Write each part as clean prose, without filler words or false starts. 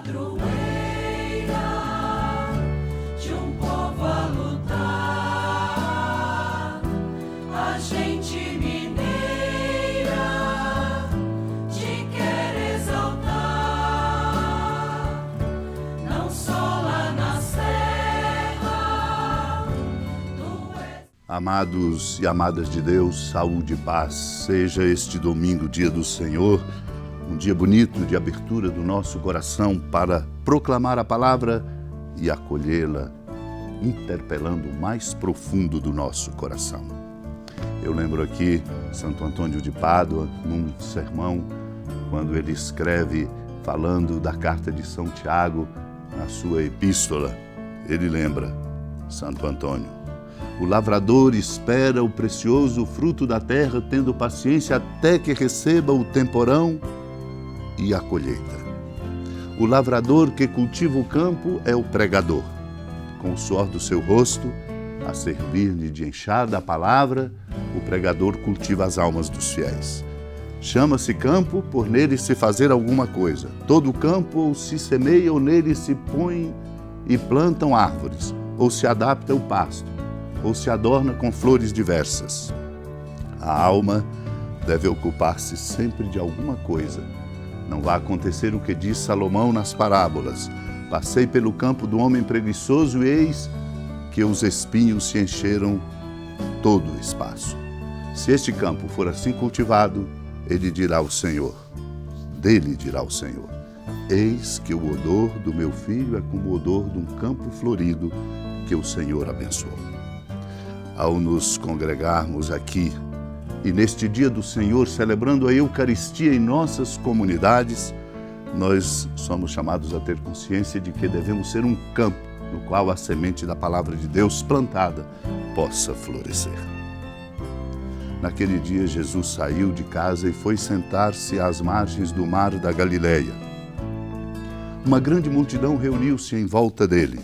padroeira de um povo a lutar, a gente mineira te quer exaltar, não só lá na serra. Amados e amadas de Deus, saúde e paz. Seja este domingo, dia do Senhor, um dia bonito de abertura do nosso coração para proclamar a palavra e acolhê-la, interpelando o mais profundo do nosso coração. Eu lembro aqui Santo Antônio de Pádua, num sermão, quando ele escreve falando da carta de São Tiago, na sua epístola, ele lembra, Santo Antônio: o lavrador espera o precioso fruto da terra, tendo paciência até que receba o temporão e a colheita. O lavrador que cultiva o campo é o pregador. Com o suor do seu rosto, a servir-lhe de enxada a palavra, o pregador cultiva as almas dos fiéis. Chama-se campo por nele se fazer alguma coisa. Todo campo ou se semeia ou nele se põe e plantam árvores, ou se adapta o pasto, ou se adorna com flores diversas. A alma deve ocupar-se sempre de alguma coisa. Não vai acontecer o que diz Salomão nas parábolas: passei pelo campo do homem preguiçoso e eis que os espinhos se encheram todo o espaço. Se este campo for assim cultivado, ele dirá ao Senhor, dele dirá o Senhor: eis que o odor do meu filho é como o odor de um campo florido que o Senhor abençoou. Ao nos congregarmos aqui e neste dia do Senhor, celebrando a Eucaristia em nossas comunidades, nós somos chamados a ter consciência de que devemos ser um campo no qual a semente da palavra de Deus plantada possa florescer. Naquele dia, Jesus saiu de casa e foi sentar-se às margens do mar da Galileia. Uma grande multidão reuniu-se em volta dele.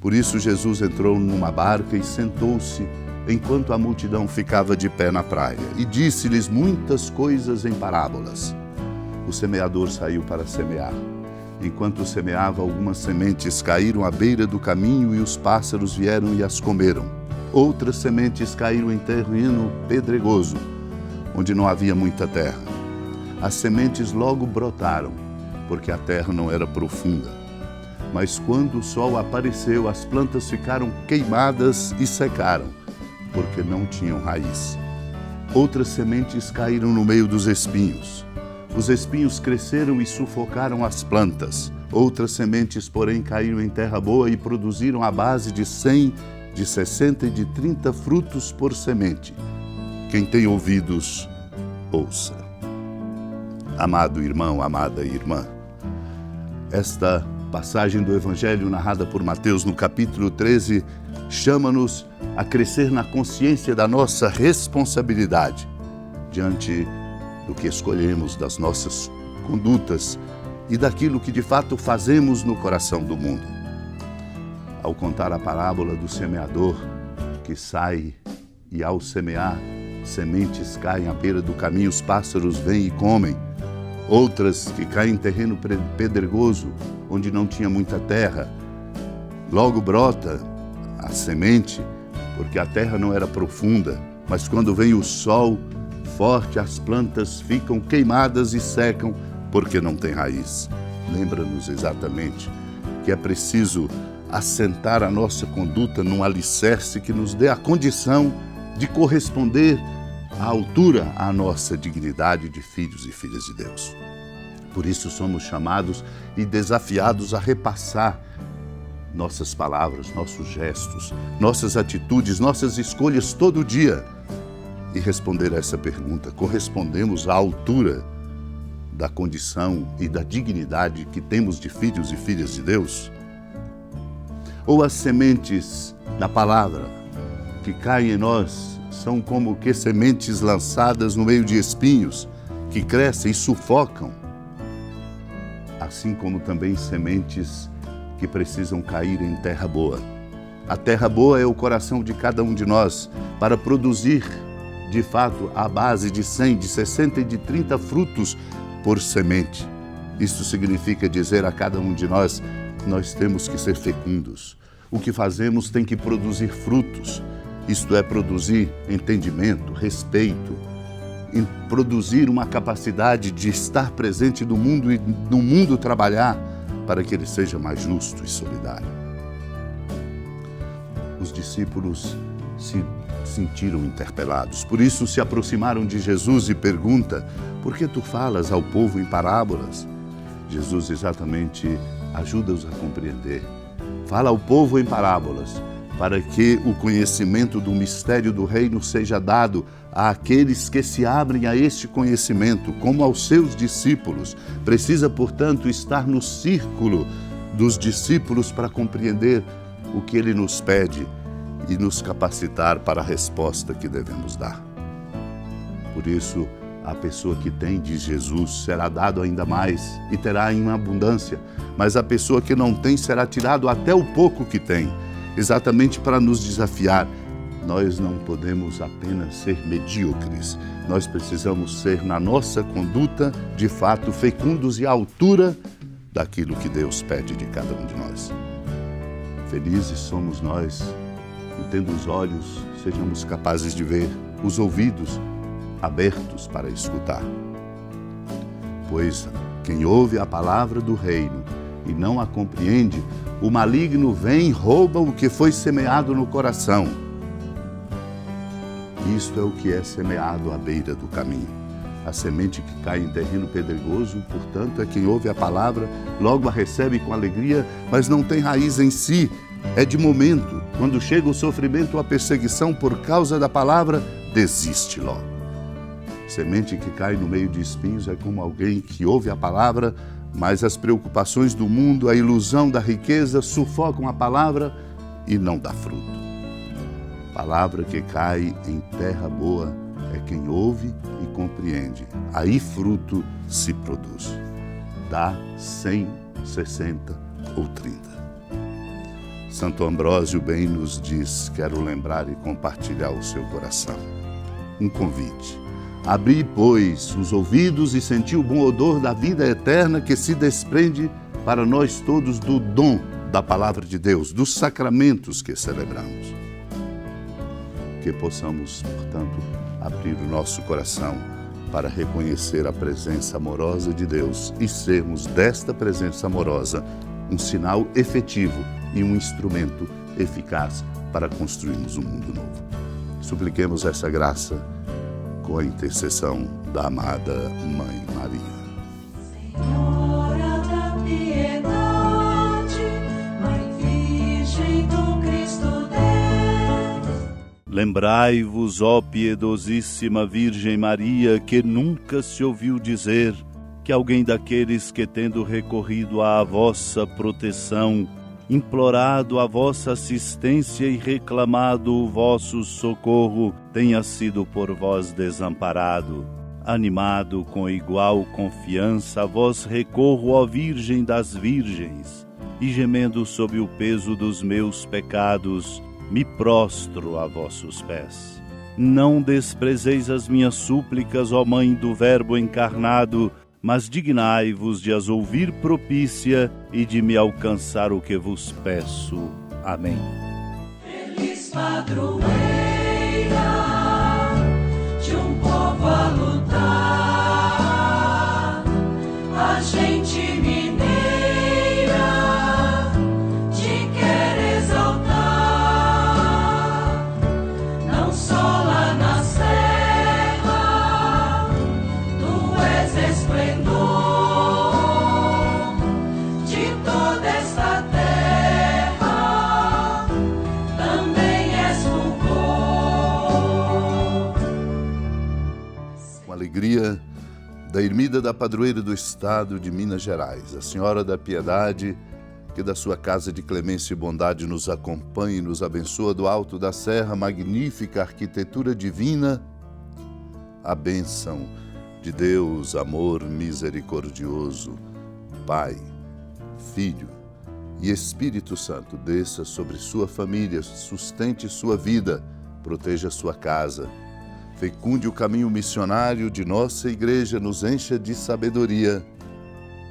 Por isso, Jesus entrou numa barca e sentou-se enquanto a multidão ficava de pé na praia, e disse-lhes muitas coisas em parábolas. O semeador saiu para semear. Enquanto semeava, algumas sementes caíram à beira do caminho e os pássaros vieram e as comeram. Outras sementes caíram em terreno pedregoso, onde não havia muita terra. As sementes logo brotaram, porque a terra não era profunda. Mas quando o sol apareceu, as plantas ficaram queimadas e secaram, porque não tinham raiz. Outras sementes caíram no meio dos espinhos. Os espinhos cresceram e sufocaram as plantas. Outras sementes, porém, caíram em terra boa e produziram à base de 100, de 60 e de 30 frutos por semente. Quem tem ouvidos, ouça. Amado irmão, amada irmã, esta passagem do Evangelho narrada por Mateus no capítulo 13 chama-nos a crescer na consciência da nossa responsabilidade diante do que escolhemos, das nossas condutas e daquilo que de fato fazemos no coração do mundo. Ao contar a parábola do semeador que sai e ao semear, sementes caem à beira do caminho, os pássaros vêm e comem. Outras que caem em terreno pedregoso, onde não tinha muita terra. Logo brota a semente, porque a terra não era profunda, mas quando vem o sol forte, as plantas ficam queimadas e secam, porque não tem raiz. Lembra-nos exatamente que é preciso assentar a nossa conduta num alicerce que nos dê a condição de corresponder à altura à nossa dignidade de filhos e filhas de Deus. Por isso somos chamados e desafiados a repassar nossas palavras, nossos gestos, nossas atitudes, nossas escolhas todo dia e responder a essa pergunta: correspondemos à altura da condição e da dignidade que temos de filhos e filhas de Deus? Ou as sementes da palavra que caem em nós são como que sementes lançadas no meio de espinhos que crescem e sufocam, assim como também sementes que precisam cair em terra boa. A terra boa é o coração de cada um de nós para produzir, de fato, a base de 100, de 60 e de 30 frutos por semente. Isso significa dizer a cada um de nós, nós temos que ser fecundos. O que fazemos tem que produzir frutos. Isto é, produzir entendimento, respeito, produzir uma capacidade de estar presente no mundo e no mundo trabalhar para que ele seja mais justo e solidário. Os discípulos se sentiram interpelados, por isso se aproximaram de Jesus e perguntam: por que tu falas ao povo em parábolas? Jesus exatamente ajuda-os a compreender. Fala ao povo em parábolas, para que o conhecimento do mistério do reino seja dado àqueles que se abrem a este conhecimento, como aos seus discípulos. Precisa, portanto, estar no círculo dos discípulos para compreender o que ele nos pede e nos capacitar para a resposta que devemos dar. Por isso, a pessoa que tem de Jesus será dado ainda mais e terá em abundância, mas a pessoa que não tem será tirado até o pouco que tem, exatamente para nos desafiar. Nós não podemos apenas ser medíocres, nós precisamos ser, na nossa conduta, de fato, fecundos e à altura daquilo que Deus pede de cada um de nós. Felizes somos nós, e tendo os olhos, sejamos capazes de ver, os ouvidos abertos para escutar. Pois quem ouve a palavra do reino e não a compreende, o maligno vem e rouba o que foi semeado no coração. Isto é o que é semeado à beira do caminho. A semente que cai em terreno pedregoso, portanto, é quem ouve a palavra, logo a recebe com alegria, mas não tem raiz em si, é de momento. Quando chega o sofrimento ou a perseguição por causa da palavra, desiste logo. Semente que cai no meio de espinhos é como alguém que ouve a palavra, mas as preocupações do mundo, a ilusão da riqueza sufocam a palavra e não dá fruto. Palavra que cai em terra boa é quem ouve e compreende. Aí fruto se produz. Dá 100, 60 ou 30. Santo Ambrósio bem nos diz: quero lembrar e compartilhar o seu coração. Um convite. Abri, pois, os ouvidos e senti o bom odor da vida eterna que se desprende para nós todos do dom da palavra de Deus, dos sacramentos que celebramos. Que possamos, portanto, abrir o nosso coração para reconhecer a presença amorosa de Deus e sermos desta presença amorosa um sinal efetivo e um instrumento eficaz para construirmos um mundo novo. Supliquemos essa graça com a intercessão da amada Mãe Maria. Senhora da piedade, Mãe Virgem do Cristo Deus. Lembrai-vos, ó piedosíssima Virgem Maria, que nunca se ouviu dizer que alguém daqueles que, tendo recorrido à vossa proteção, implorado a vossa assistência e reclamado o vosso socorro, tenha sido por vós desamparado. Animado com igual confiança, a vós recorro, ó Virgem das Virgens, e gemendo sob o peso dos meus pecados, me prostro a vossos pés. Não desprezeis as minhas súplicas, ó Mãe do Verbo encarnado, mas dignai-vos de as ouvir propícia e de me alcançar o que vos peço. Amém. Feliz padroeira de um povo a lutar, a gente mineira te quer exaltar, não só lá na serra, tu és esplendor de toda esta terra, também és fulgor. Com alegria da ermida da padroeira do estado de Minas Gerais, a Senhora da Piedade, que da sua casa de clemência e bondade nos acompanhe e nos abençoa do alto da serra, magnífica arquitetura divina, a bênção de Deus, amor misericordioso, Pai, Filho e Espírito Santo, desça sobre sua família, sustente sua vida, proteja sua casa, fecunde o caminho missionário de nossa igreja, nos encha de sabedoria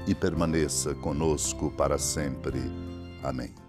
e permaneça conosco para sempre. Amém.